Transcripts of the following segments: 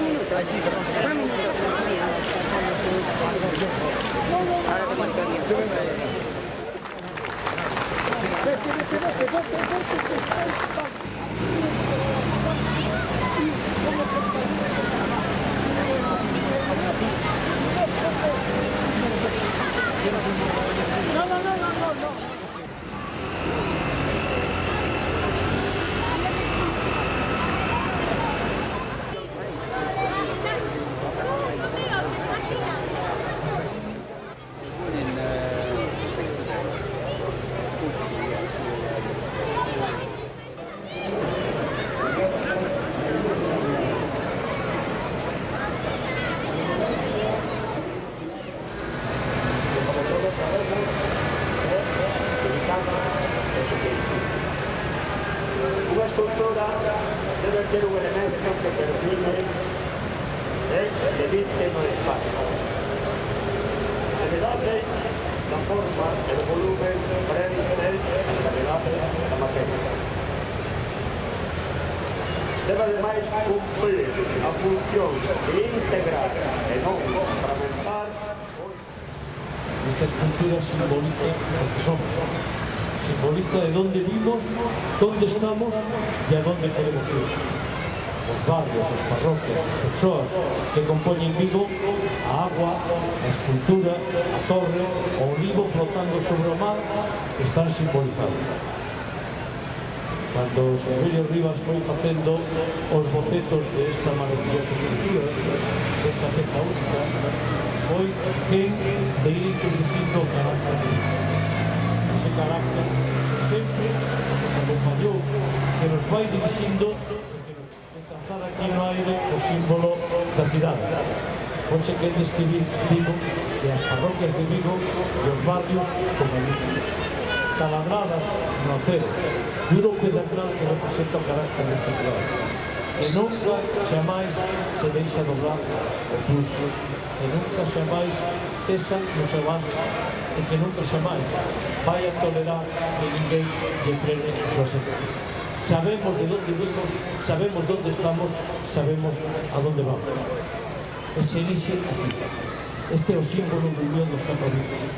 minuto. Un minuto. Ahora te marcaría. Una escultura debe ser un elemento que se define e viste no espacio. A realidade da forma e do volumen frente a realidade da materia. Debe ademais cumprir a función de integrar e non fragmentar. Esta escultura simboliza lo que somos. Simboliza de dónde vivimos, dónde estamos y a dónde queremos ir. Os barrios, as parroquias, as persoas que compoñen Vigo, a agua, a escultura, a torre, o olivo flotando sobre o mar, están simbolizados. Cando o Silverio Rivas foi facendo os bocetos de esta maravillosa escultura, desta peza única, foi quen de ir introducindo o carácter de Vigo. Ese carácter que sempre nos acompañou, que nos vai dirixindo e que nos alcanzar aquí no aire o símbolo da cidade. Fonse que describir Vigo e as parroquias de Vigo e os barrios con mayúsculas, taladradas no acero, duro pedernal que representa o carácter desta cidade, que nunca xamais se deixa doblar o pulso, que nunca xamais cesa no seu avance, e que nunca xamais vai a tolerar que ninguén lle frene a súa senda. Sabemos de onde vimos, sabemos onde estamos, sabemos a onde vamos. E se elixe aquí. Este é o símbolo da unión dos catro Vigos.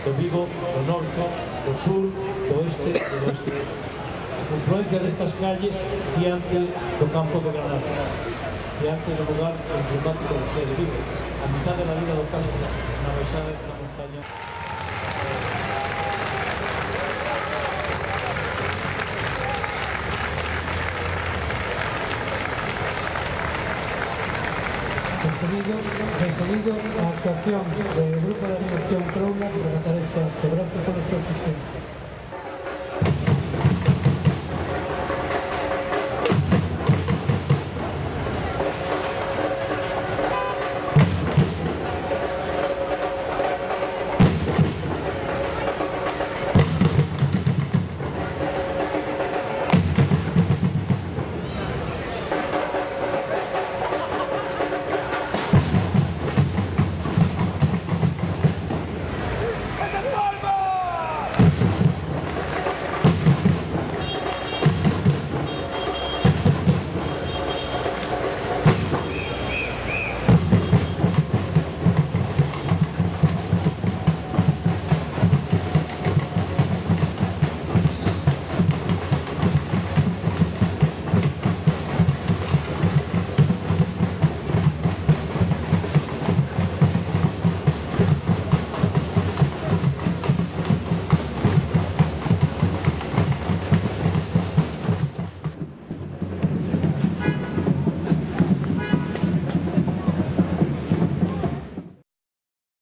Do Vigo, do norte, do sur, do oeste e do oeste. A confluencia destas calles diante do campo de Granada, diante do lugar emblemático da cidade de Vigo, a mitad da vida do Castro, na baixada da montaña. Referido a actuación do Grupo de Animación Crouna que rematar este acto. Gracias por a súa asistencia.